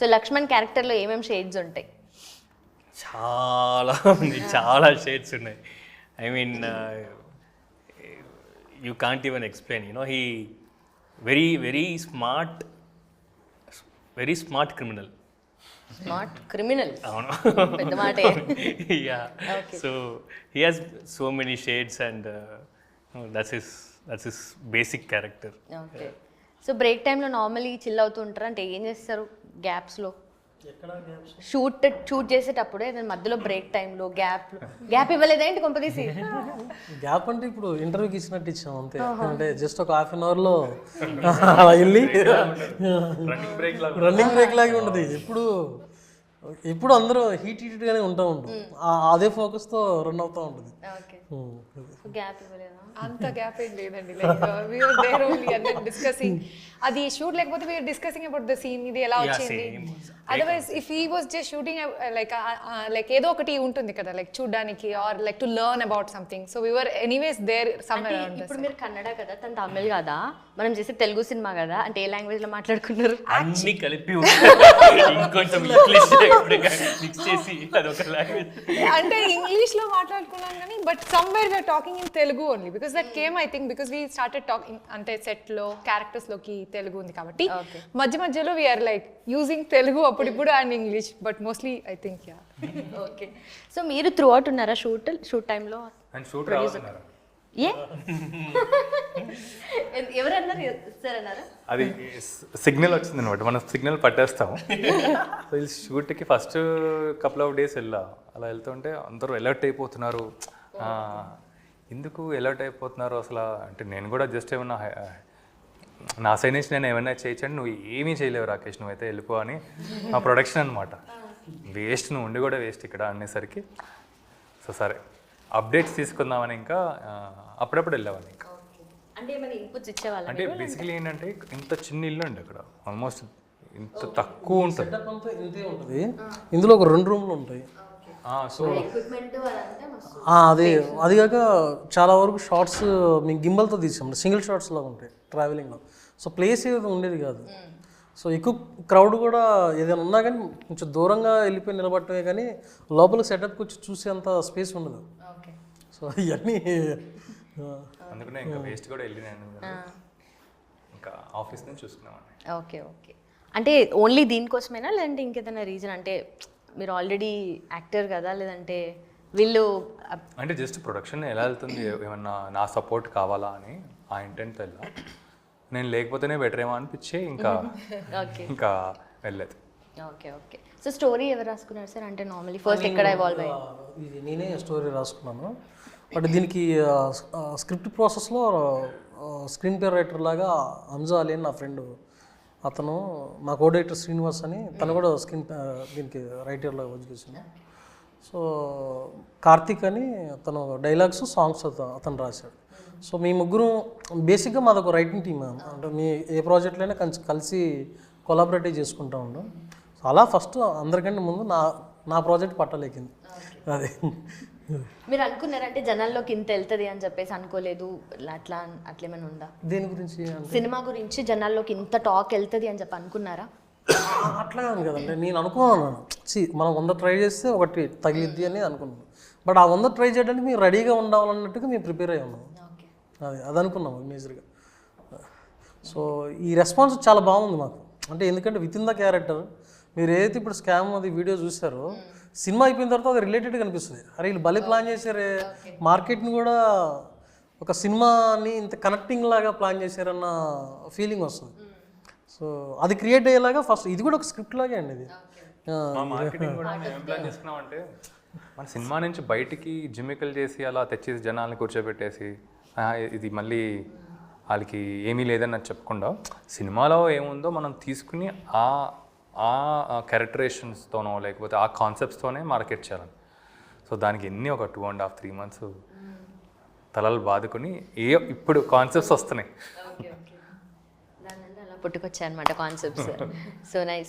So Laxman క్యారెక్టర్లో ఏమేమి shades ఉంటాయి? చాలా షేడ్స్ ఉన్నాయి. I mean you can't even explain. He very smart criminal. Smart criminal, అవును, పెద్ద మాటే. Yeah, so he has so many shades and that's his basic character. Okay. So break టైంలో normally chill అవుతూ ఉంటారు అంటే ఏం చేస్తారు గ్యాప్స్లో? షూట్ చేసేటప్పుడు ఏదైనా మధ్యలో బ్రేక్ టైంలో గ్యాప్ ఇవ్వలేదేంటి కొంపదీసి? గ్యాప్ అంటే ఇప్పుడు ఇంటర్వ్యూకి ఇచ్చినట్టు ఇచ్చాం అంతే. అంటే జస్ట్ ఒక హాఫ్ అన్ అవర్లో అలా వెళ్ళి రన్నింగ్ బ్రేక్ లాగే ఉంటుంది. ఇప్పుడు అందరూ హీట్గానే ఉంటాం. అదే ఫోకస్తో రన్ అవుతూ ఉంటుంది. గ్యాప్ ఇవ్వలేదా? అంత గ్యాప్ ఏం లేదండి. Like we are there only and then discussing. అది షూట్ లేకపోతే we are discussing about the scene, ఇది ఎలా వచ్చింది. Otherwise if he was just shooting like ఏదో ఒకటి ఉంటుంది కదా, లైక్ చూడడానికి or like to learn about something. So we are anyways there somewhere around. ఇప్పుడు మీరు కన్నడ కదా, తను తమిళ్ కదా, మనం చేసే తెలుగు సినిమా కదా, అంటే ఏ లాంగ్వేజ్ లో మాట్లాడుకున్నారు? అన్ని కలిపి ఇంకొంచెం ఇంగ్లీష్ మిక్స్ చేసి అదొక లాంగ్వేజ్. అంటే ఇంగ్లీష్ లో మాట్లాడుకున్నాం కానీ but somewhere we're talking in Telugu only because that came I think because we started talking. అంటే సెట్ లో క్యారెక్టర్స్ లోకి తెలుగు ఉంది కాబట్టి మధ్యలో వీఆర్ లైక్ యూజింగ్ తెలుగు అప్పుడిప్పుడు and English, but mostly I think yeah. Okay. So మీరు త్రూ అవుట్ ఉన్నారా shoot టైంలో? ఏ ఎవరన్నారు సార్ అన్నారా? అది సిగ్నల్ వచ్చింది అనమాట, మనం సిగ్నల్ పట్టేస్తాము. షూట్కి ఫస్ట్ కపుల్ ఆఫ్ డేస్ అలా వెళ్తుంటే అందరూ అలర్ట్ అయిపోతున్నారు. ఎందుకు అలర్ట్ అయిపోతున్నారు అసలు అంటే నేను కూడా జస్ట్ ఏమన్నా నా సైడ్ నుంచి నేను ఏమైనా చేయొచ్చండి, నువ్వు ఏమీ చేయలేవు రాకేష్, నువ్వైతే వెళ్ళిపో అని నా ప్రొడక్షన్ అనమాట. వేస్ట్, నువ్వు ఉండి కూడా వేస్ట్ ఇక్కడ అనేసరికి సో సరే అప్డేట్స్ తీసుకుందామని ఇంకా అప్పుడప్పుడు వెళ్ళేవాడిని. ఇంకా అంటే బేసికలీ ఏంటంటే ఇంత చిన్న ఇల్లు అండి అక్కడ, ఆల్మోస్ట్ ఇంత తక్కువ ఉంటుంది. ఇంతే ఉంటుంది. ఇందులో ఒక 2 రూమ్లు ఉంటాయి. సో అది కాక చాలా వరకు షార్ట్స్ మేము గింబల్తో తీసాం, సింగిల్ షార్ట్స్ లాగా ఉంటాయి ట్రావెలింగ్లో. సో ప్లేస్ ఏదో ఉండేది కాదు. సో ఎక్కువ క్రౌడ్ కూడా ఏదైనా ఉన్నా కానీ కొంచెం దూరంగా వెళ్ళిపోయి నిలబడటమే కానీ లోపలికి సెటప్కి వచ్చి చూసేంత స్పేస్ ఉండదు. సో ఇవన్నీ అందుకనే ఇంకా వేస్ట్ కూడా వెళ్ళినాను, ఇంకా ఆఫీస్ నుంచి చూసుకున్నామండి. ఓకే. అంటే ఓన్లీ దీనికోసమేనా లేదంటే ఇంకేదైనా రీజన్? అంటే మీరు ఆల్రెడీ యాక్టర్ కదా, లేదంటే వీళ్ళు అంటే జస్ట్ ప్రొడక్షన్ ఎలా వెళ్తుంది, ఏమన్నా నా సపోర్ట్ కావాలా అని ఆ ఇంటెంట్తో వెళ్ళా. నేను లేకపోతేనే బెటర్ ఏమో అనిపించి ఇంకా వెళ్ళలేదు. ఓకే. సో స్టోరీ ఎవరు రాసుకున్నారు సార్? అంటే నార్మల్లీ ఫస్ట్ ఎక్కడ ఇవాల్వ్ అయ్యింది? ఇది నేనే స్టోరీ రాసుకున్నాను. బట్ దీనికి స్క్రిప్ట్ ప్రాసెస్లో స్క్రీన్ ప్లే రైటర్ లాగా హంజా అలీ అని నా ఫ్రెండ్, అతను మా కోడైటర్ శ్రీనివాస్ అని, తను కూడా దీనికి రైటర్లో వర్క్ చేశాను. సో కార్తిక్ అని తను డైలాగ్స్ సాంగ్స్ అతను రాశాడు. సో మీ ముగ్గురు బేసిక్గా మాదొక రైటింగ్ టీమ్. అంటే మీ ఏ ప్రాజెక్ట్లో అయినా కలిసి కొలాబరేటివ్ చేసుకుంటూ ఉంటాం. సో అలా ఫస్ట్ అందరికంటే ముందు నా ప్రాజెక్ట్ పట్టలేకింది. అది మీరు అనుకున్నారంటే జనాల్లోకి ఇంత వెళ్తుంది అని చెప్పేసి అనుకోలేదు, అట్లేమైనా ఉందా? దేని గురించి? సినిమా గురించి జనాల్లోకి ఇంత టాక్ వెళ్తుంది అని చెప్పి అనుకున్నారా? అట్లా కాదు కదండి, నేను అనుకున్నాను మనం 100 ట్రై చేస్తే ఒకటి తగిలిద్ది అని అనుకున్నాను. బట్ ఆ 100 ట్రై చేయడానికి మేము రెడీగా ఉండాలన్నట్టుగా మేము ప్రిపేర్ అయ్యి ఉన్నాం. అది అనుకున్నాము మేజర్గా. సో ఈ రెస్పాన్స్ చాలా బాగుంది మాకు. అంటే ఎందుకంటే విత్ ఇన్ ద క్యారెక్టర్ మీరు ఏదైతే ఇప్పుడు స్కామ్ అది వీడియో చూసారో, సినిమా అయిపోయిన తర్వాత అది రిలేటెడ్గా కనిపిస్తుంది. అరే వీళ్ళు భలే ప్లాన్ చేశారే, మార్కెట్ని కూడా ఒక సినిమాని ఇంత కనెక్టింగ్ లాగా ప్లాన్ చేశారన్న ఫీలింగ్ వస్తుంది. సో అది క్రియేట్ అయ్యేలాగా ఫస్ట్ ఇది కూడా ఒక స్క్రిప్ట్ లాగే అండి. ఇది మార్కెటింగ్ కూడా మేము ఏం ప్లాన్ చేసుకున్నామంటే మన సినిమా నుంచి బయటికి జిమ్మికల్ చేసి అలా తెచ్చేసి జనాల్ని కూర్చోబెట్టేసి ఇది మళ్ళీ వాళ్ళకి ఏమీ లేదని చెప్పకుండా సినిమాలో ఏముందో మనం తీసుకుని ఆ క్యారెక్టరేషన్స్తోనో లేకపోతే ఆ కాన్సెప్ట్స్తోనే మార్కెట్ చేయాలని. సో దానికి ఒక 2.5-3 months తలలు బాదుకొని ఇప్పుడు కాన్సెప్ట్స్ వస్తున్నాయి. పుట్టుకొచ్చాయి అనమాట కాన్సెప్ట్స్. So nice.